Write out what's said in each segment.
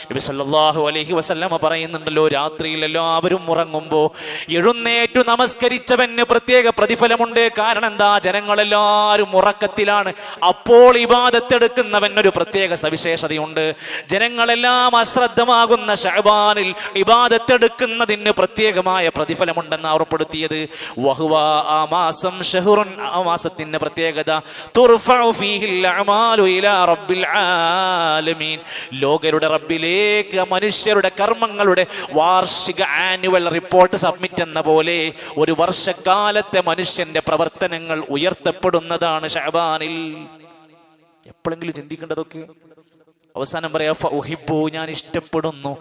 നബി സല്ലല്ലാഹു അലൈഹി വസല്ലമ പറയുന്നുണ്ടല്ലോ, രാത്രിയിൽ എല്ലാവരും ഉറങ്ങുമ്പോൾ എഴുന്നേറ്റു നമസ്കരിച്ചവന് പ്രത്യേക പ്രതിഫലമുണ്ട്. കാരണം എന്താ? ജനങ്ങളെല്ലാവരും ഉറക്കത്തിലാണ്. അപ്പോൾ ഇബാദത്തെടുക്കുന്നവൻ ഒരു പ്രത്യേക സവിശേഷതയുണ്ട്. ജനങ്ങളെല്ലാം അശ്രദ്ധമാകുന്ന ശഅബാനിൽ ഇബാദത്തെടുക്കുന്നതിന് പ്രത്യേകമായ പ്രതിഫലമുണ്ടെന്ന് ഓർപ്പെടുത്തിയത്. വഹുവ ആ മാസം ഷഹ്റുൻ, ആ മാസത്തിന്റെ പ്രത്യേകത തുർഫഉ ഫീഹിൽ അഅമാലു ഇലാ റബ്ബിൽ ആലമീൻ, ലോകരുടെ റബ്ബിലേക്ക് മനുഷ്യരുടെ കർമ്മങ്ങളുടെ വാർഷിക ആനുവൽ റിപ്പോർട്ട് സബ്മിറ്റ് എന്ന പോലെ ഒരു വർഷക്കാലത്തെ മനുഷ്യന്റെ പ്രവർത്തനങ്ങൾ ഉയർത്തപ്പെടുന്നതാണ് ശഅബാനിൽ. എപ്പോഴെങ്കിലും ചിന്തിക്കേണ്ടതൊക്കെ. അവസാനം പറയാ ഫഉഹിബ്ബു, ഞാൻ ഇഷ്ടപ്പെടുന്നു,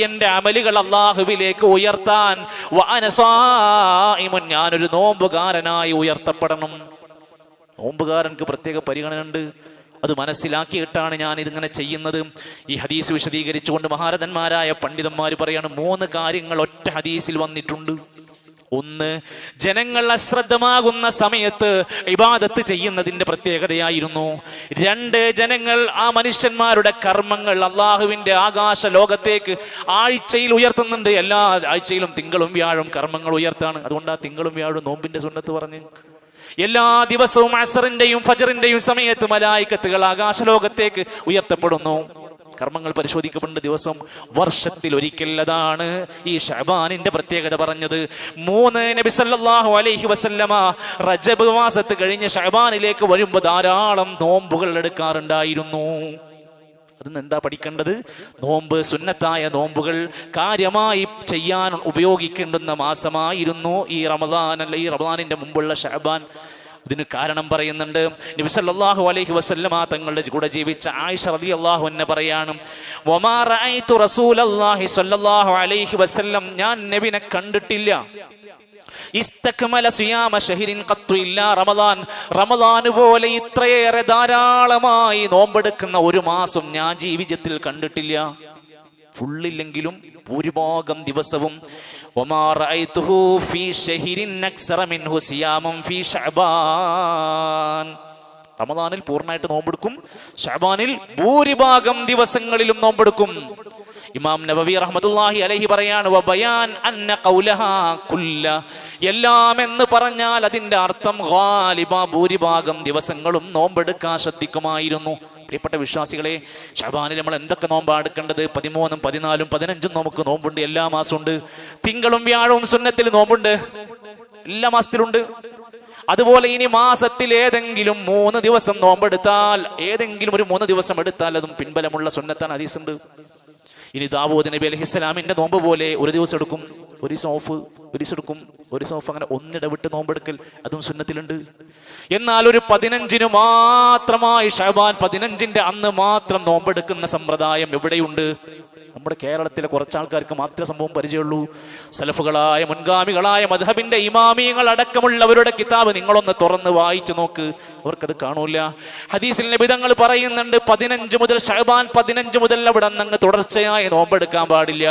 എന്റെ അമലുകൾ അല്ലാഹുവിലേക്ക് ഉയർത്താൻ, വഅന സായിമുൻ, ഞാനൊരു നോമ്പുകാരനായി ഉയർത്തപ്പെടണം. നോമ്പുകാരൻക്ക് പ്രത്യേക പരിഗണന ഉണ്ട്. അത് മനസ്സിലാക്കിയിട്ടാണ് ഞാൻ ഇതിങ്ങനെ ചെയ്യുന്നത്. ഈ ഹദീസ് വിശദീകരിച്ചുകൊണ്ട് മഹാരഥന്മാരായ പണ്ഡിതന്മാർ പറയാണ്, 3 കാര്യങ്ങൾ ഒറ്റ ഹദീസിൽ വന്നിട്ടുണ്ട്. ഒന്ന്, ജനങ്ങൾ അശ്രദ്ധമാകുന്ന സമയത്ത് ഇബാദത്ത് ചെയ്യുന്നതിന്റെ പ്രത്യേകതയായിരുന്നു. 2, ജനങ്ങൾ ആ മനുഷ്യന്മാരുടെ കർമ്മങ്ങൾ അള്ളാഹുവിന്റെ ആകാശ ലോകത്തേക്ക് ആഴ്ചയിൽ ഉയർത്തുന്നുണ്ട്. എല്ലാ ആഴ്ചയിലും തിങ്കളും വ്യാഴവും കർമ്മങ്ങൾ ഉയർത്താണ്. അതുകൊണ്ട് ആ തിങ്കളും വ്യാഴവും നോമ്പിന്റെ സുന്നത്ത് പറഞ്ഞു. എല്ലാ ദിവസവും അസറിന്റെയും ഫജറിന്റെയും സമയത്ത് മലായികത്തുകൾ ആകാശലോകത്തേക്ക് ഉയർത്തപ്പെടുന്നു. കർമ്മങ്ങൾ പരിശോധിക്കപ്പെടുന്ന ദിവസം വർഷത്തിൽ ഒരിക്കൽ. അതാണ് ഈ ശഅബാനിന്റെ പ്രത്യേകത പറഞ്ഞത്. 3, നബി സല്ലല്ലാഹു അലൈഹി വസല്ലമ റജബ് മാസത്ത് കഴിഞ്ഞ് ശഅബാനിലേക്ക് വരുമ്പോൾ ധാരാളം നോമ്പുകൾ എടുക്കാറുണ്ടായിരുന്നു. അതിന് എന്താ പഠിക്കേണ്ടത്? നോമ്പ്, സുന്നത്തായ നോമ്പുകൾ കാര്യമായി ചെയ്യാൻ ഉപയോഗിക്കേണ്ടുന്ന മാസമായിരുന്നു ഈ റമദാൻ, അല്ല ഈ റമദാനിന്റെ മുമ്പുള്ള ശഅബാൻ. ഇതിന് കാരണം പറയുന്നുണ്ട്. നബി സല്ലല്ലാഹു അലൈഹി വസല്ലമ തങ്ങളുടെ കൂടെ ജീവിച്ച ആയിഷ റളിയല്ലാഹു അൻഹ പറയാണ്, വമാ റഅയ്തു റസൂലല്ലാഹി സ്വല്ലല്ലാഹു അലൈഹി വസല്ലം, ഞാൻ നബിനെ കണ്ടിട്ടില്ല, ഇസ്തക്മല സിയാമ ശഹരിൻ ഖത്തു ഇല്ലാ റമദാൻ, റമദാൻ പോലെ ഇത്രയേറെ ധാരാളമായി നോമ്പെടുക്കുന്ന ഒരു മാസം ഞാൻ ജീവിതത്തിൽ കണ്ടിട്ടില്ല. ഫുള്ളില്ലെങ്കിലും ഭൂരിഭാഗം ദിവസവും. വമാ റഅയ്തുഹു ഫീ ശഹരിൻ അക്സറ മിൻഹു സിയാമൻ ഫീ ശഅബാൻ, റമദാനിൽ പൂർണ്ണമായിട്ട് നോമ്പെടുക്കും, ശഅബാനിൽ ഭൂരിഭാഗം ദിവസങ്ങളിലും നോമ്പെടുക്കും. ഇമാം നബവി റഹ്മത്തുള്ളാഹി അലൈഹി പറയാണ്, വബയാൻ അന്ന ഖൗലഹാ കുല്ല, എല്ലാം എന്ന് പറഞ്ഞാൽ അതിന്റെ അർത്ഥം ഗാലിബ, ഭൂരിഭാഗം ദിവസങ്ങളും നോമ്പെടുക്കാൻ ശ്രദ്ധിക്കുമായിരുന്നു. പ്രിയപ്പെട്ട വിശ്വാസികളെ, ശഅബാനിൽ നമ്മൾ എന്തൊക്കെ നോമ്പാണ് എടുക്കേണ്ടത്? 13, 14, 15 നമുക്ക് നോമ്പുണ്ട്. എല്ലാ മാസമുണ്ട്. തിങ്കളും വ്യാഴവും സുന്നത്തിൽ നോമ്പുണ്ട്, എല്ലാ മാസത്തിലുണ്ട്. അതുപോലെ ഇനി മാസത്തിൽ ഏതെങ്കിലും 3 ദിവസം നോമ്പെടുത്താൽ, ഏതെങ്കിലും ഒരു 3 ദിവസം എടുത്താൽ അതും പിൻബലമുള്ള സുന്നത്താണ്, ഹദീസുണ്ട്. ഇനി ദാവൂദ് നബി അലൈഹിസ്സലാമിന്റെ നോമ്പ് പോലെ ഒരു ദിവസം എടുക്കും, ഒരു ദിവസം ഓഫ്, ഒരു ദിവസം എടുക്കും, ഒരു ദിവസം ഓഫ്, അങ്ങനെ ഒന്നിടവിട്ട് നോമ്പെടുക്കൽ, അതും സുന്നത്തിലുണ്ട്. എന്നാൽ ഒരു 15 മാത്രമായി ശഅബാൻ 15ന്റെ അന്ന് മാത്രം നോമ്പെടുക്കുന്ന സമ്പ്രദായം എവിടെയുണ്ട്? നമ്മുടെ കേരളത്തിലെ കുറച്ചാൾക്കാർക്ക് മാത്രമേ സംഭവം പരിചയമുള്ളൂ. സലഫുകളായ മുൻഗാമികളായ മദ്ഹബിന്റെ ഇമാമിയങ്ങൾ അടക്കമുള്ളവരുടെ കിതാബ് നിങ്ങളൊന്ന് തുറന്ന് വായിച്ചു നോക്ക്, അവർക്കത് കാണൂല. ഹദീസിൽ നബി തങ്ങൾ പറയുന്നുണ്ട്, 15 മുതൽ ശഅബാൻ 15 മുതൽ അവിടെ നിന്ന് തുടർച്ചയായി നോമ്പെടുക്കാൻ പാടില്ല.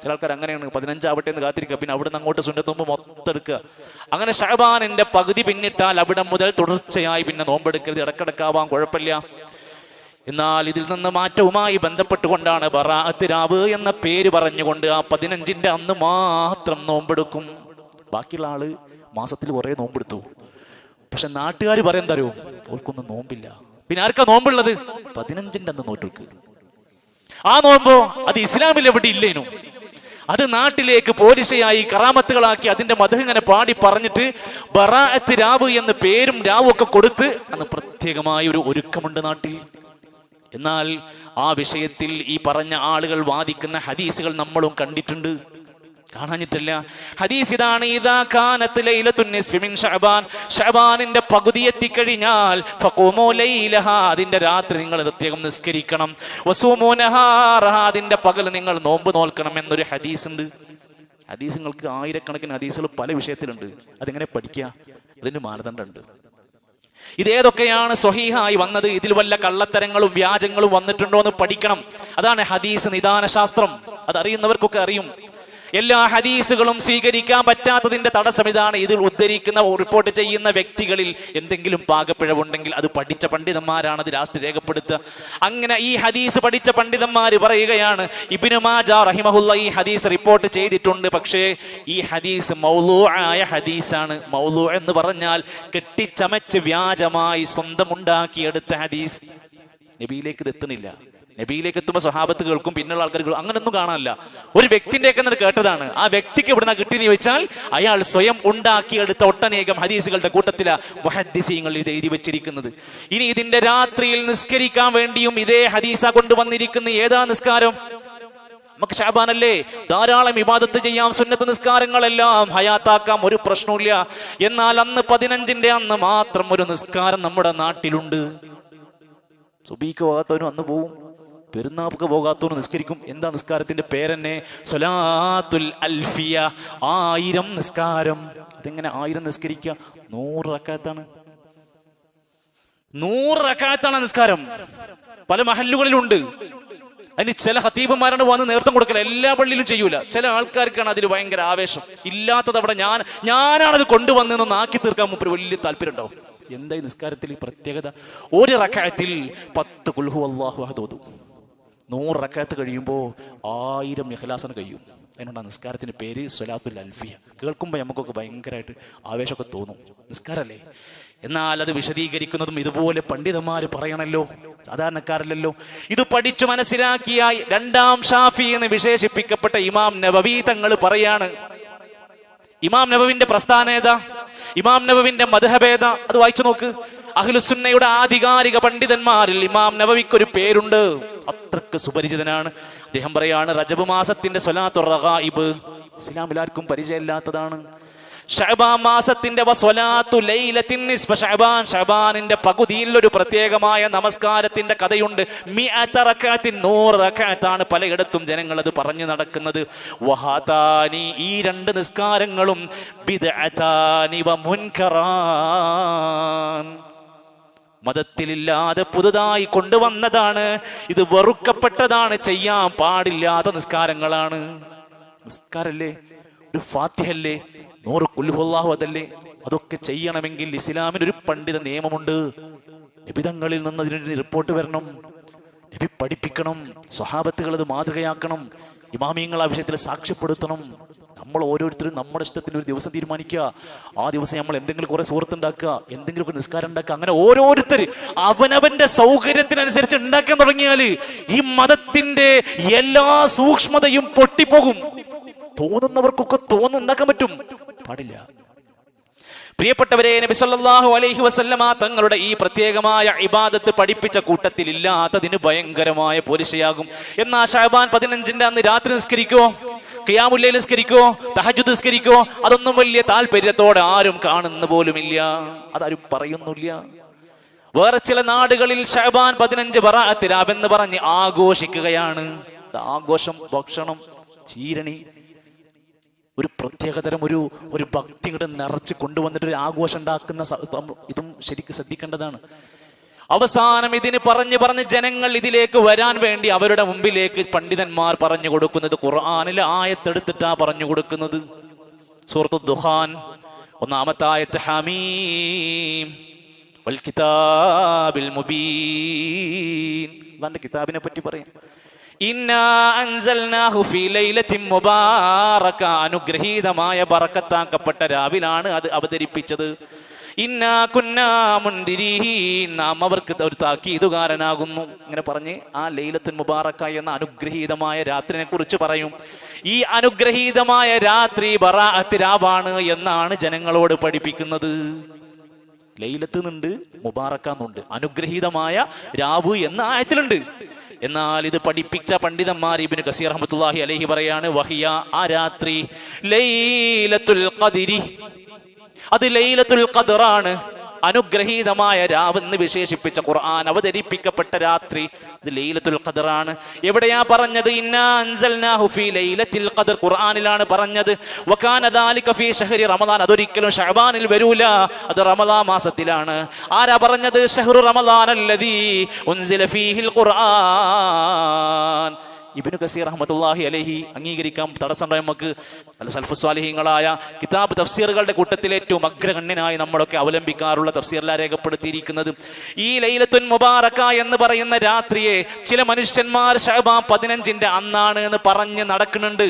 ചില ആൾക്കാർ അങ്ങനെയാണ്, 15 ആവട്ടെ എന്ന് കാത്തിരിക്കുക, പിന്നെ അവിടെ നിന്ന് അങ്ങോട്ട് സുന്നത്ത് നോമ്പ് മൊത്തം എടുക്കുക. അങ്ങനെ ശഅബാനിന്റെ പകുതി പിന്നിട്ടാൽ അവിടെ മുതൽ തുടർച്ചയായി പിന്നെ നോമ്പെടുക്കരുത്. ഇടക്കിടക്കാവാൻ കുഴപ്പമില്ല. എന്നാൽ ഇതിൽ നിന്ന് മാറ്റവുമായി ബന്ധപ്പെട്ടുകൊണ്ടാണ് ബറാഅത്ത് രാവ് എന്ന പേര് പറഞ്ഞുകൊണ്ട് ആ 15ന്റെ അന്ന് മാത്രം നോമ്പെടുക്കും. ബാക്കിയുള്ള ആള് മാസത്തിൽ കുറെ നോമ്പെടുത്തു. പക്ഷെ നാട്ടുകാർ പറയാൻ തരുമോ? ഓർക്കൊന്നും നോമ്പില്ല. പിന്നെ ആർക്കാ നോമ്പുള്ളത്? 15ന്റെ അന്ന് നോട്ടുക്ക്. ആ നോമ്പോ അത് ഇസ്ലാമിൽ എവിടെ ഇല്ലേനു. അത് നാട്ടിലേക്ക് പോലീസയായി കറാമത്തുകളാക്കി അതിന്റെ മദ്ഹ് ഇങ്ങനെ പാടി പറഞ്ഞിട്ട് ബറാഅത്ത് രാവ് എന്ന പേരും രാവും ഒക്കെ കൊടുത്ത് അന്ന് പ്രത്യേകമായ ഒരു ഒരുക്കമുണ്ട് നാട്ടിൽ. എന്നാൽ ആ വിഷയത്തിൽ ഈ പറഞ്ഞ ആളുകൾ വാദിക്കുന്ന ഹദീസുകൾ നമ്മളും കണ്ടിട്ടുണ്ട്, കാണാഞ്ഞിട്ടില്ല. ഹദീസ് ഇതാണ്, ഇദാ കാനത് ലൈലത്തുൻ നിസ്ഫി മിൻ ശഅബാൻ, ശഅബാനിന്റെ പകുതി എത്തിക്കഴിഞ്ഞാൽ ഫഖൂമു ലൈലഹാ, അതിന്റെ രാത്രി നിങ്ങൾ പ്രത്യേകം നിസ്കരിക്കണം, വസൂമു നഹാറഹാ, അതിന്റെ പകൽ നിങ്ങൾ നോമ്പ് നോൽക്കണം എന്നൊരു ഹദീസ് ഉണ്ട്. ഹദീസുകൾക്ക് ആയിരക്കണക്കിന് ഹദീസുകൾ പല വിഷയത്തിലുണ്ട്. അതെങ്ങനെ പഠിക്കുക? അതിന് മാനദണ്ഡമുണ്ട്. ഇതേതൊക്കെയാണ് സ്വഹീഹായി വന്നത്, ഇതിൽ വല്ല കള്ളത്തരങ്ങളും വ്യാജങ്ങളും വന്നിട്ടുണ്ടോ എന്ന് പഠിക്കണം. അതാണ് ഹദീസ് നിദാന ശാസ്ത്രം. അതറിയുന്നവർക്കൊക്കെ അറിയും. എല്ലാ ഹദീസുകളും സ്വീകരിക്കാൻ പറ്റാത്തതിന്റെ തടസ്സം ഇതാണ്. ഇതിൽ ഉദ്ധരിക്കുന്ന റിപ്പോർട്ട് ചെയ്യുന്ന വ്യക്തികളിൽ എന്തെങ്കിലും പാകപ്പിഴവുണ്ടെങ്കിൽ അത് പഠിച്ച പണ്ഡിതന്മാരാണ് അത് ലാസ്റ്റ് രേഖപ്പെടുത്തുക. അങ്ങനെ ഈ ഹദീസ് പഠിച്ച പണ്ഡിതന്മാർ പറയുകയാണ്, ഇബ്നു മാജ റഹിമഹുല്ല ഈ ഹദീസ് റിപ്പോർട്ട് ചെയ്തിട്ടുണ്ട്, പക്ഷേ ഈ ഹദീസ് മൗലൂആയ ഹദീസാണ്. മൗലൂ എന്ന് പറഞ്ഞാൽ കെട്ടിച്ചമച്ച് വ്യാജമായി സ്വന്തം ഉണ്ടാക്കിയെടുത്ത ഹദീസ്. നബിയിലേക്ക് ഇത് എത്തുന്നില്ല. നബിയിലേക്ക് എത്തുമ്പോൾ സ്വഹാബത്ത് കേൾക്കും, പിന്നുള്ള ആൾക്കാർ കേൾക്കും, അങ്ങനൊന്നും കാണാനില്ല. ഒരു വ്യക്തിൻ്റെയൊക്കെ എന്നിട്ട് കേട്ടതാണ്. ആ വ്യക്തിക്ക് എവിടുന്ന കിട്ടിയെന്ന് ചോദിച്ചാൽ അയാൾ സ്വയം ഉണ്ടാക്കിയെടുത്ത ഒട്ടനേകം ഹദീസുകളുടെ കൂട്ടത്തിലാണ് മുഹദ്ദിസീങ്ങൾ ഇത് എഴുതി വെച്ചിരിക്കുന്നത്. ഇനി ഇതിന്റെ രാത്രിയിൽ നിസ്കരിക്കാൻ വേണ്ടിയും ഇതേ ഹദീസ കൊണ്ടുവന്നിരിക്കുന്ന ഏതാ നിസ്കാരം? നമുക്ക് ശഅബാനല്ലേ, ധാരാളം ഇബാദത്ത് ചെയ്യാം, സുന്നത്ത് നിസ്കാരങ്ങളെല്ലാം ഹയാത്താക്കാം, ഒരു പ്രശ്നമില്ല. എന്നാൽ അന്ന് 15-ന്റെ അന്ന് മാത്രം ഒരു നിസ്കാരം നമ്മുടെ നാട്ടിലുണ്ട്. സുബീക്ക് പോകാത്തവനും അന്ന് പോവും, പെരുന്നാൾക്ക് പോകാത്തവനും നിസ്കരിക്കും. എന്താ നിസ്കാരത്തിന്റെ പേരെന്നെ? സ്വലാത്തുൽ അൽഫിയ, 1000 നിസ്കാരം. അതെങ്ങനെ 1000 നിസ്കരിക്കുക? 100 റക്അത്താണ്. 100 റക്അത്താണ് നിസ്കാരം. പല മഹല്ലുകളിലുണ്ട്. അതിന് ചില ഖതീബന്മാരാണ് വന്ന് നേതൃത്വം കൊടുക്കല, എല്ലാ പള്ളിയിലും ചെയ്യൂല. ചില ആൾക്കാർക്കാണ് അതിൽ ഭയങ്കര ആവേശം. ഇല്ലാത്തത് അവിടെ ഞാനാണത് കൊണ്ടുവന്നതെന്ന് ആക്കി തീർക്കാൻ മുമ്പ് വലിയ താല്പര്യം ഉണ്ടാവും. എന്താ ഈ നിസ്കാരത്തിൽ പ്രത്യേകത? ഒരു റക്അത്തിൽ 10 ഖുൽ ഹുവല്ലാഹു അഹദ് ഓതും. 100 റക്അത്ത് കഴിയുമ്പോൾ 1000 ഇഖ്ലാസാണ് കഴിയും. അതിനോട് നിസ്കാരത്തിന് പേര് സ്വലാത്തുൽ അൽഫിയ. കേൾക്കുമ്പോൾ നമുക്കൊക്കെ ഭയങ്കരമായിട്ട് ആവേശമൊക്കെ തോന്നും. നിസ്കാരമല്ലേ? എന്നാൽ അത് വിശദീകരിക്കുന്നതും ഇതുപോലെ പണ്ഡിതന്മാർ പറയണല്ലോ, സാധാരണക്കാരല്ലോ. ഇത് പഠിച്ചു മനസ്സിലാക്കിയ 2ാം ഷാഫി എന്ന് വിശേഷിപ്പിക്കപ്പെട്ട ഇമാം നവവി തങ്ങൾ പറയാണ്. ഇമാം നവവിന്റെ പ്രസ്ഥാനം ഏതാ? ഇമാം നവവിന്റെ മദ്ഹബ് ഏതാ? അത് വായിച്ചു നോക്ക്. അഹ്ലുസുന്നയുടെ ആധികാരിക പണ്ഡിതന്മാരിൽ ഇമാം നവവിക്ക് ഒരു പേരുണ്ട്, അത്രക്ക് സുപരിചിതനാണ്. അദ്ദേഹം പറയാണ്, റജബ് മാസത്തിന്റെ സ്വലാത്തുർ റഗായിബ് ഇസ്ലാമിൽ ആർക്കും പരിചയമില്ലാത്തതാണ്. ശഅബാൻ മാസത്തിന്റെ വസ്വലാത്തു ലൈലത്തിൻ നിസ്ഫ ശഅബാൻ, ശഅബാനിന്റെ പകുതിയിൽ ഒരു പ്രത്യേകമായ നമസ്കാരത്തിന്റെ കഥയുണ്ട്. 100 റക്അത്തിൻ 100 റക്അത്താണ് പലയിടത്തും ജനങ്ങൾ അത് പറഞ്ഞു നടക്കുന്നത്. വഹാതാനി, ഈ 2 നിസ്കാരങ്ങളും ബിദ്അതാനി വ മുൻകറാൻ, മതത്തിലില്ലാതെ പുതുതായി കൊണ്ടുവന്നതാണ്. ഇത് വെറുക്കപ്പെട്ടതാണ്, ചെയ്യാൻ പാടില്ലാത്ത നിസ്കാരങ്ങളാണ്. നിസ്കാരല്ലേ? ഒരു ഫാത്തിഹല്ലേ? 100 ഖുൽ ഹുവല്ലാഹു അതല്ലേ? അതൊക്കെ ചെയ്യണമെങ്കിൽ ഇസ്ലാമിന് ഒരു പണ്ഡിത നിയമമുണ്ട്. നബിതങ്ങളിൽ നിന്ന് അതിനൊരു റിപ്പോർട്ട് വരണം, നബി പഠിപ്പിക്കണം, സ്വഹാബത്തുകൾ അത് മാതൃകയാക്കണം, ഇമാമിയങ്ങൾ ആ വിഷയത്തിൽ സാക്ഷ്യപ്പെടുത്തണം. നമ്മൾ ഓരോരുത്തരും നമ്മുടെ ഇഷ്ടത്തിന് ഒരു ദിവസം തീരുമാനിക്കുക. ആ ദിവസം നമ്മൾ എന്തെങ്കിലും കുറെ സുഹൃത്ത് ഉണ്ടാക്കുക, എന്തെങ്കിലും നിസ്കാരം ഉണ്ടാക്കുക. അങ്ങനെ ഓരോരുത്തർ അവനവന്റെ സൗകര്യത്തിനനുസരിച്ച് ഉണ്ടാക്കാൻ തുടങ്ങിയാൽ ഈ മതത്തിന്റെ എല്ലാ സൂക്ഷ്മതയും പൊട്ടിപ്പോകും. തോന്നുന്നവർക്കൊക്കെ ഉണ്ടാക്കാൻ പറ്റും, പാടില്ല. പ്രിയപ്പെട്ടവരെ, നബി സല്ലല്ലാഹു അലൈഹി വസല്ലമ തങ്ങളുടെ ഈ പ്രത്യേകമായ ഇബാദത്ത് പഠിപ്പിച്ച കൂട്ടത്തിൽ ഇല്ലാത്തതിന് ഭയങ്കരമായ പോരിശയാകും. എന്നാൽ ശഅബാൻ 15-ന്റെ അന്ന് രാത്രി നിസ്കരിക്കോ, ഖിയാമുൽ ലൈൽ നിസ്കരിക്കോ, തഹജ്ജുദ് നിസ്കരിക്കോ? അതൊന്നും വലിയ താല്പര്യത്തോടെ ആരും കാണുന്ന പോലുമില്ല, അതാരും പറയുന്നില്ല. വേറെ ചില നാടുകളിൽ ശഅബാൻ 15 ബറാഅത്ത് രാവ് എന്ന് പറഞ്ഞ് ആഘോഷിക്കുകയാണ്. ആഘോഷം, ഭക്ഷണം, ചീരണി, ഒരു പ്രത്യേകതരം ഒരു ഭക്തി ഇങ്ങോട്ട് നിറച്ച് കൊണ്ടുവന്നിട്ട് ഒരു ആഘോഷം ഉണ്ടാക്കുന്ന ഇതും ശരിക്കും ശ്രദ്ധിക്കേണ്ടതാണ്. അവസാനം ഇതിന് പറഞ്ഞ് ജനങ്ങൾ ഇതിലേക്ക് വരാൻ വേണ്ടി അവരുടെ മുമ്പിലേക്ക് പണ്ഡിതന്മാർ പറഞ്ഞു കൊടുക്കുന്നത് ഖുർആനിലെ ആയത്തെടുത്തിട്ടാ പറഞ്ഞു കൊടുക്കുന്നത്. സൂറത്തുൽ ദുഖാൻ 1-ാമത്തെ ആയത്ത്, ഹമീം വൽ കിതാബിൽ മുബീൻ. അതാണ്ട് കിതാബിനെ പറ്റി പറയാം. ഇന്നാ അൻസൽനാഹു ഫീ ലൈലത്തിൻ മുബാറക, അനുഗ്രഹീതമായ ബറക്കത്താക്കപ്പെട്ട രാവിലാണ് അത് അവതരിപ്പിച്ചത്. ഇന്നാ കുന്നാ മുൻദിരീൻ, നാം അവർക്ക് ഒരു താക്കീതുകാരനാകുന്നു. ഇങ്ങനെ പറഞ്ഞ് ആ ലൈലത്തുൽ മുബാറക എന്ന അനുഗ്രഹീതമായ രാത്രിനെ കുറിച്ച് പറയും. ഈ അനുഗ്രഹീതമായ രാത്രി ബറാഅത്ത് രാവാണ് എന്നാണ് ജനങ്ങളോട് പഠിപ്പിക്കുന്നത്. ലൈലത്ത് എന്നുണ്ട്, മുബാറക എന്നുണ്ട്, അനുഗ്രഹീതമായ രാവ് എന്ന ആയത്തിലുണ്ട്. എന്നാൽ ഇത് പഠിപ്പിച്ച പണ്ഡിതന്മാർ ഇബ്നു കസീർ റഹ്മത്തുള്ളാഹി അലൈഹി പറയാണ്, വഹിയ, ആ രാത്രി ലൈലത്തുൽ ഖദ്രി, അത് ലൈലത്തുൽ ഖദ്റാണ്, അനുഗ്രഹീതമായ രാവെന്ന് വിശേഷിപ്പിച്ച ഖുർആൻ അവതരിപ്പിക്കപ്പെട്ട രാത്രി ഇത് ലൈലത്തുൽ ഖദ്റാണ്. എവിടെയാ പറഞ്ഞത്? ഇന്നാ അൻസൽനാഹു ഫീ ലൈലത്തിൽ ഖദ്ർ, ഖുർആനിലാണ് പറഞ്ഞത്. വകാന ദാലിക ഫീ ശഹ്രി റമദാൻ, അതൊരിക്കലും ശഅബാനിൽ വരൂല, അത് റമദാൻ മാസത്തിലാണ്. ആരാ പറഞ്ഞത്? ശഹ്റു റമദാൻ അല്ലദീ ഉൻസില ഫീഹിൽ ഖുർആൻ, ഇബ്നു കസീർ റഹ്മത്തുള്ളാഹി അലൈഹി അംഗീകരിക്കാം, തടസ്സമുണ്ടോ നമുക്ക്? അല്ല, സൽഫുസ് സ്വാലിഹീങ്ങളായ കിതാബ് തഫ്സീറുകളുടെ കൂട്ടത്തിൽ ഏറ്റവും അഗ്രഗണ്യനായി നമ്മളൊക്കെ അവലംബിക്കാറുള്ള തഫ്സീറിലാ രേഖപ്പെടുത്തിയിരിക്കുന്നത്, ഈ ലൈലത്തുൻ മുബാറക എന്ന് പറയുന്ന രാത്രിയെ ചില മനുഷ്യന്മാർ ശഅബാൻ 15 അന്നാണ് എന്ന് പറഞ്ഞ് നടക്കുന്നുണ്ട്.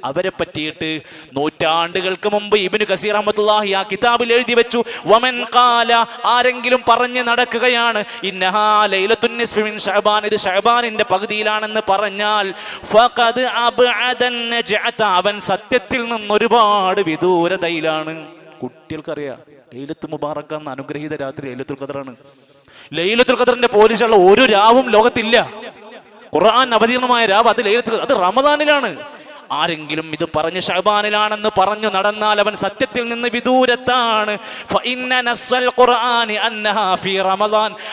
അവരെ പറ്റിയിട്ട് നൂറ്റാണ്ടുകൾക്ക് മുമ്പ് ഇബ്നു കസീർ റഹ്മത്തുള്ളാഹി ആ കിതാബിൽ എഴുതി വെച്ചു, വമൻ ഖാല, ആരെങ്കിലും പറഞ്ഞ് നടക്കുകയാണ് ഇന്നഹാ ലൈലത്തുൻ നിസ്ഫി മിൻ ശഅബാൻ, ഇത് ശഅബാനിന്റെ പകുതിയിലാണെന്ന് പറഞ്ഞാൽ ഫഖദ് അബ്അദൻ നജ്അത, അവൻ സത്യത്തിൽ നിന്ന് ഒരുപാട് വിദൂരതയിലാണ്. കുട്ടികൾക്കറിയാം ലൈലത്തുൽ മുബാറക എന്ന അനുഗ്രഹീത രാത്രി ലൈലത്തുൽ ഖദറാണ്. ലൈലത്തുൽ ഖദറിന്റെ പോലീസുള്ള ഒരു രാവും ലോകത്തില്ല. ഖുർആൻ അവതീർണമായ രാവ് അത് ലൈലത്തുൽ, അത് റമദാനിലാണ്. ആരെങ്കിലും ഇത് പറഞ്ഞ് ശഅബാനിലാണെന്ന് പറഞ്ഞു നടന്നാൽ അവൻ സത്യത്തിൽ നിന്ന് വിദൂരത്താണ്.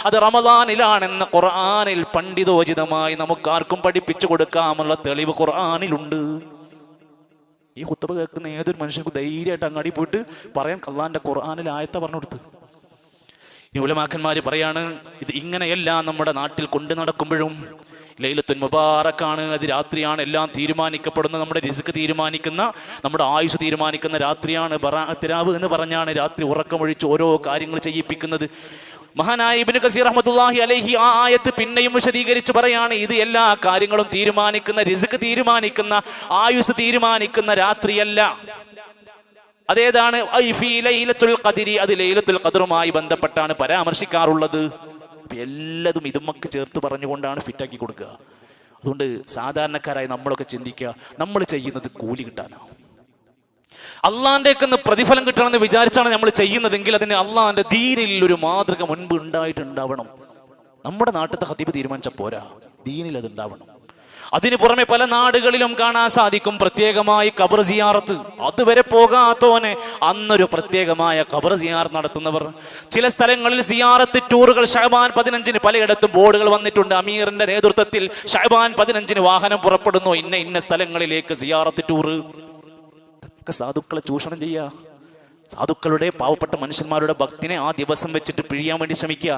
അത് റമദാനിലാണെന്ന് ഖുർആനിൽ പണ്ഡിതോചിതമായി നമുക്കാർക്കും പഠിപ്പിച്ചു കൊടുക്കാമുള്ള തെളിവ് ഖുർആനിലുണ്ട്. ഈ ഖുത്ബ കേൾക്കുന്ന ഏതൊരു മനുഷ്യർക്ക് ധൈര്യമായിട്ട് അങ്ങാടി പോയിട്ട് പറയാൻ അല്ലാഹുവിന്റെ ഖുർആനിൽ ആയത്ത പറഞ്ഞു കൊടുത്ത്. ഈ ഉലമാക്കന്മാര് പറയാണ്, ഇത് ഇങ്ങനെയെല്ലാം നമ്മുടെ നാട്ടിൽ കൊണ്ടു നടക്കുമ്പോഴും ലൈലത്തുൽ മുബാറക്കാണ്, അത് രാത്രിയാണ്, എല്ലാം തീരുമാനിക്കപ്പെടുന്ന, നമ്മുടെ റിസ്ക് തീരുമാനിക്കുന്ന, നമ്മുടെ ആയുസ് തീരുമാനിക്കുന്ന രാത്രിയാണ്. ബറാഅത്ത് രാവ് എന്ന് പറഞ്ഞാണ് രാത്രി ഉറക്കമൊഴിച്ച് ഓരോ കാര്യങ്ങൾ ചെയ്യിപ്പിക്കുന്നത്. മഹാനായ ഇബ്നു കസീർ റഹ്മത്തുള്ളാഹി അലൈഹി ആ ആയത്ത് പിന്നെയും വിശദീകരിച്ച് പറയാണ്, ഇത് എല്ലാ കാര്യങ്ങളും തീരുമാനിക്കുന്ന, റിസ്ക് തീരുമാനിക്കുന്ന, ആയുസ് തീരുമാനിക്കുന്ന രാത്രിയല്ല. അതേതാണ്? ലൈലത്തുൽ ഖദ്രി, അത് ലൈലത്തുൽ ഖദ്റുമായി ബന്ധപ്പെട്ടാണ് പരാമർശിക്കാറുള്ളത്. എല്ലാതും ഇതുമൊക്കെ ചേർത്ത് പറഞ്ഞുകൊണ്ടാണ് ഫിറ്റാക്കി കൊടുക്കുക. അതുകൊണ്ട് സാധാരണക്കാരായി നമ്മളൊക്കെ ചിന്തിക്കുക, നമ്മൾ ചെയ്യുന്നത് കൂലി കിട്ടാനാണ്, അള്ളാന്റെ പ്രതിഫലം കിട്ടണമെന്ന് വിചാരിച്ചാണ് നമ്മൾ ചെയ്യുന്നതെങ്കിൽ അതിന് അള്ളാന്റെ ദീനിൽ ഒരു മാതൃക മുൻപ് ഉണ്ടായിട്ടുണ്ടാവണം. നമ്മുടെ നാട്ടിലത്തെ ഖതീബ് തീരുമാനിച്ച പോരാ, ദീനിൽ അത് ഉണ്ടാവണം. അതിനു പുറമെ പല നാടുകളിലും കാണാൻ സാധിക്കും പ്രത്യേകമായി ഖബർ സിയാറത്ത്. അതുവരെ പോകാത്തോനെ അന്നൊരു പ്രത്യേകമായ ഖബർ സിയാറത്ത് നടത്തുന്നവർ. ചില സ്ഥലങ്ങളിൽ സിയാറത്ത് ടൂറുകൾ ശഅബാൻ 15 പലയിടത്തും ബോർഡുകൾ വന്നിട്ടുണ്ട്. അമീറിന്റെ നേതൃത്വത്തിൽ ശഅബാൻ 15 വാഹനം പുറപ്പെടുന്നു, ഇന്ന സ്ഥലങ്ങളിലേക്ക് സിയാറത്ത് ടൂറ്. ഇതൊക്കെ സാധുക്കളെ ചൂഷണം ചെയ്യുക, സാധുക്കളുടെ പാവപ്പെട്ട മനുഷ്യന്മാരുടെ ഭക്തിനെ ആ ദിവസം വെച്ചിട്ട് പിഴിയാൻ വേണ്ടി ശ്രമിക്കുക.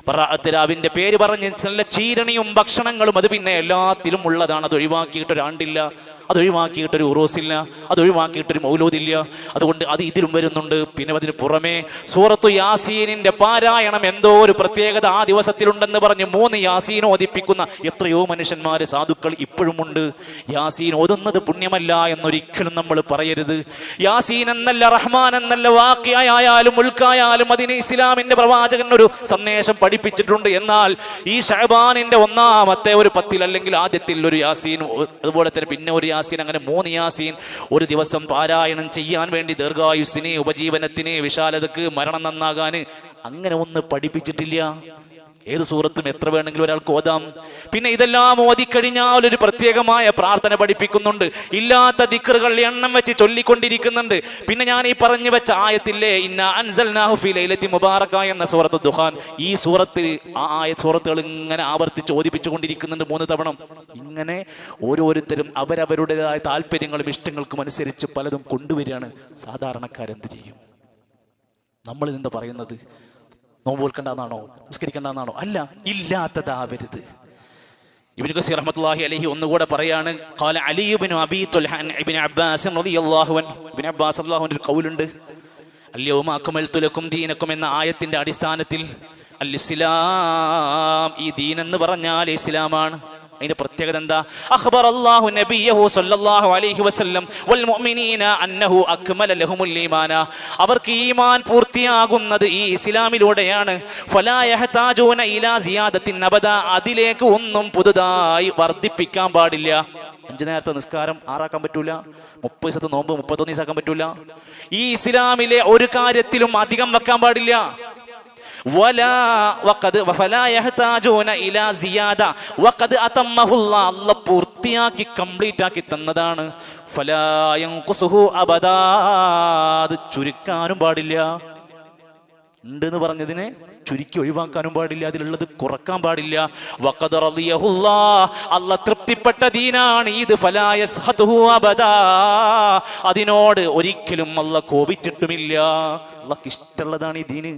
ബറാഅത്ത് രാവിന്റെ പേര് പറഞ്ഞ് നല്ല ചീരണിയും ഭക്ഷണങ്ങളും അത് പിന്നെ എല്ലാത്തിലും ഉള്ളതാണ്. അത് ഒഴിവാക്കിയിട്ടൊരാണ്ടില്ല, അതൊഴിവാക്കിയിട്ടൊരു ഉറൂസില്ല, അതൊഴിവാക്കിയിട്ടൊരു മൗലൂദില്ല. അതുകൊണ്ട് അത് ഇതിലും വരുന്നുണ്ട്. പിന്നെ അതിന് പുറമെ സൂറത്തു യാസീനിന്റെ പാരായണം എന്തോ ഒരു പ്രത്യേകത ആ ദിവസത്തിലുണ്ടെന്ന് പറഞ്ഞ് 3 യാസീൻ ഓദിപ്പിക്കുന്ന എത്രയോ മനുഷ്യന്മാര് സാധുക്കൾ ഇപ്പോഴുമുണ്ട്. യാസീൻ ഓതുന്നത് പുണ്യമല്ല എന്നൊരിക്കലും നമ്മൾ പറയരുത്. യാസീൻ എന്നല്ല, റഹ്മാൻ എന്നല്ല, വാഖിഅയായാലും മുൽക്കായാലും അതിന് ഇസ്ലാമിന്റെ പ്രവാചകൻ ഒരു സന്ദേശം പഠിപ്പിച്ചിട്ടുണ്ട്. എന്നാൽ ഈ ശഅബാനിന്റെ ഒന്നാമത്തെ ഒരു 10 അല്ലെങ്കിൽ ആദ്യത്തിൽ ഒരു യാസീൻ, അതുപോലെ തന്നെ പിന്നെ ഒരു യാസീൻ, അങ്ങനെ 3 യാസീൻ ഒരു ദിവസം പാരായണം ചെയ്യാൻ വേണ്ടി ദീർഘായുസ്സിന്, ഉപജീവനത്തിന്, വിശാലതക്ക്, മരണം നന്നാകാന് അങ്ങനെ ഒന്ന് പഠിപ്പിച്ചിട്ടില്ല. ഏത് സൂറത്തും എത്ര വേണമെങ്കിലും ഒരാൾക്ക് ഓതാം. പിന്നെ ഇതെല്ലാം ഓതിക്കഴിഞ്ഞാൽ ഒരു പ്രത്യേകമായ പ്രാർത്ഥന പഠിപ്പിക്കുന്നുണ്ട്. ഇല്ലാത്ത ദിക്റുകൾ എണ്ണം വെച്ച് ചൊല്ലിക്കൊണ്ടിരിക്കുന്നുണ്ട്. പിന്നെ ഞാൻ ഈ പറഞ്ഞു വെച്ച ആയത്തില്ലേ, ഇന്നാ അൻസൽനാഹു ഫീ ലൈലത്തി മുബാറക എന്ന സൂറത്ത് ദുഖാൻ, ഈ സൂറത്തിൽ ആ സൂറത്തുകൾ ഇങ്ങനെ ആവർത്തിച്ച് ഓതിപ്പിച്ചുകൊണ്ടിരിക്കുന്നുണ്ട് 3 തവണ. ഇങ്ങനെ ഓരോരുത്തരും അവരവരുടേതായ താല്പര്യങ്ങളും ഇഷ്ടങ്ങൾക്കും അനുസരിച്ച് പലതും കൊണ്ടുവരികയാണ്. സാധാരണക്കാരെന്ത് ചെയ്യും? നമ്മൾ ഇതെന്താ പറയുന്നത്? നോമ്പ് വെൽക്കണ്ടെന്നാണോ, നിസ്കരിക്കേണ്ടെന്നാണോ? അല്ല, ഇല്ലാത്തതാവരുത്. ഇബ്നു കസീർ റഹ്മത്തുള്ളാഹി അലൈഹി ഒന്നുകൂടെ പറയാണ്, ഖാല അലി ഇബ്നു അബീ തുൽഹ ഇബ്നു അബ്ബാസ് റളിയല്ലാഹു അൻഹു, ഇബ്നു അബ്ബാസ് റളിയല്ലാഹു അൻഹു ഒരു ഖൗലുണ്ട്, അൽയൗമ അക്മൽതു ലക്കും ദീനക്കും എന്ന ആയത്തിന്റെ അടിസ്ഥാനത്തിൽ അൽ ഇസ്ലാം, ഈ ദീൻ എന്ന് പറഞ്ഞാൽ ഇസ്ലാമാണ്. അതിന്റെ പ്രത്യേകത എന്താ? അഖ്ബറല്ലാഹു നബിയഹു സ്വല്ലല്ലാഹു അലൈഹി വസല്ലം വൽ മുഅ്മിനീന അന്നഹു അക്മല ലഹുമുൽ ഈമാന, അവർക്ക് ഈമാൻ പൂർത്തിയാകുന്നത് ഈ ഇസ്ലാമിലൂടെയാണ്. ഫലാ യഹ്താജൂന ഇലാ സിയാദത്തിൻ അബദ, അതിലേക്ക് ഒന്നും പുതുതായി വർദ്ധിപ്പിക്കാൻ പാടില്ല. 5 നേരത്തെ നിസ്കാരം 6 ആക്കാൻ പറ്റൂല, 30 ദിവസത്തെ നോമ്പ് 31 ദിവസം ആക്കാൻ പറ്റൂല. ഈ ഇസ്ലാമിലെ ഒരു കാര്യത്തിലും അധികം വെക്കാൻ പാടില്ല. അല്ലാഹ് പൂർത്തിയാക്കി കംപ്ലീറ്റ് ആക്കി തന്നതാണ്. അത് ചുരുക്കാനും പാടില്ല. ഉണ്ടെന്ന് പറഞ്ഞതിനെ ചുരുക്കി ഒഴിവാക്കാനും പാടില്ല, അതിലുള്ളത് കുറക്കാൻ പാടില്ല. അല്ലാഹ് തൃപ്തിപ്പെട്ട ദീനാണ് ഇത്. അതിനോട് ഒരിക്കലും അല്ലാഹ് കോപിച്ചിട്ടുമില്ല. അല്ലാഹ്ക്ക് ഇഷ്ടമുള്ളതാണ് ഈ ദീന്.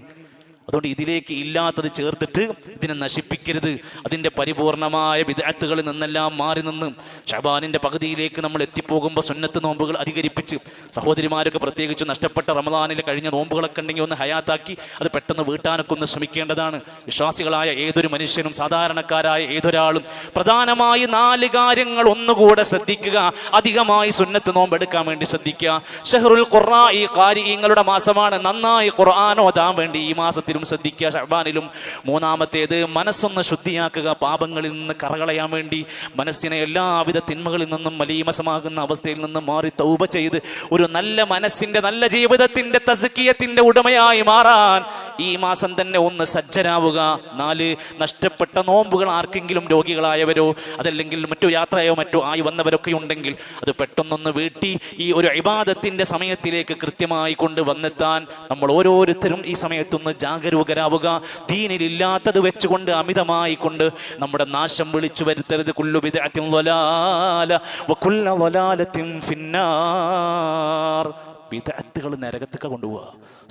അതുകൊണ്ട് ഇതിലേക്ക് ഇല്ലാത്തത് ചേർത്തിട്ട് ഇതിനെ നശിപ്പിക്കരുത്. അതിൻ്റെ പരിപൂർണമായ ബിദ്അത്തുകളിൽ നിന്നെല്ലാം മാറി നിന്ന് ശഅബാനിൻ്റെ പകുതിയിലേക്ക് നമ്മൾ എത്തിപ്പോകുമ്പോൾ സുന്നത്ത് നോമ്പുകൾ അധികരിപ്പിച്ച്, സഹോദരിമാരൊക്കെ പ്രത്യേകിച്ച് നഷ്ടപ്പെട്ട റമദാനിൽ കഴിഞ്ഞ നോമ്പുകളൊക്കെ ഉണ്ടെങ്കിൽ ഒന്ന് ഹയാത്താക്കി അത് പെട്ടെന്ന് വീട്ടാനൊക്കെ ഒന്ന് ശ്രമിക്കേണ്ടതാണ്. വിശ്വാസികളായ ഏതൊരു മനുഷ്യനും സാധാരണക്കാരായ ഏതൊരാളും പ്രധാനമായി 4 കാര്യങ്ങൾ ഒന്നുകൂടെ ശ്രദ്ധിക്കുക. അധികമായി സുന്നത്ത് നോമ്പെടുക്കാൻ വേണ്ടി ശ്രദ്ധിക്കുക. ഷഹ്റുൽ ഖുർആഇ, ഖാരിഈങ്ങളുടെ മാസമാണ്. നന്നായി ഖുർആൻ ഓതാൻ വേണ്ടി ഈ മാസത്തിലും ശ്രദ്ധിക്കുക, ശഅബാനിലും. മൂന്നാമത്തേത് മനസ്സൊന്ന് ശുദ്ധിയാക്കുക, പാപങ്ങളിൽ നിന്ന് കറകളയാൻ വേണ്ടി മനസ്സിനെ എല്ലാവിധ തിന്മകളിൽ നിന്നും മലീമസമാകുന്ന അവസ്ഥയിൽ നിന്നും മാറി തൗബ ചെയ്ത് ഒരു നല്ല മനസ്സിന്റെ, നല്ല ജീവിതത്തിന്റെ, തസ്കിയത്തിന്റെ ഉടമയായി മാറാൻ ഈ മാസം തന്നെ ഒന്ന് സജ്ജരാവുക. 4 നഷ്ടപ്പെട്ട നോമ്പുകൾ ആർക്കെങ്കിലും രോഗികളായവരോ അതല്ലെങ്കിൽ മറ്റു യാത്രയോ മറ്റോ ആയി വന്നവരൊക്കെ ഉണ്ടെങ്കിൽ അത് പെട്ടെന്നൊന്ന് വീട്ടി ഈ ഒരു ഇബാദത്തിന്റെ സമയത്തിലേക്ക് കൃത്യമായി കൊണ്ട് വന്നെത്താൻ നമ്മൾ ഓരോരുത്തരും ഈ സമയത്തൊന്ന് ജാഗരൂകരാവുക. ദീനിലില്ലാത്തത് വെച്ചുകൊണ്ട് അമിതമായി കൊണ്ട് നമ്മുടെ നാശം വിളിച്ചു വരുത്തരുത്. കുല്ലു ബിദ്അത്തിൻ ളലാല വകുല്ലു ളലാലത്തിൻ ഫിന്നാർ. ബിദ്അത്തുകൾ നരകത്തേക്ക് കൊണ്ടുപോവുക.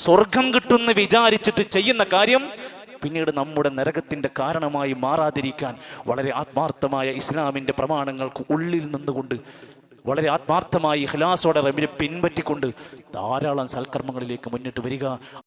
സ്വർഗം കിട്ടുമെന്ന് വിചാരിച്ചിട്ട് ചെയ്യുന്ന കാര്യം പിന്നീട് നമ്മുടെ നരകത്തിൻ്റെ കാരണമായി മാറാതിരിക്കാൻ വളരെ ആത്മാർത്ഥമായ ഇസ്ലാമിൻ്റെ പ്രമാണങ്ങൾക്ക് ഉള്ളിൽ നിന്നുകൊണ്ട് വളരെ ആത്മാർത്ഥമായി ഇഖ്ലാസോടെ റബ്ബിനെ പിൻപറ്റിക്കൊണ്ട് ധാരാളം സൽക്കർമ്മങ്ങളിലേക്ക് മുന്നിട്ട് വരിക.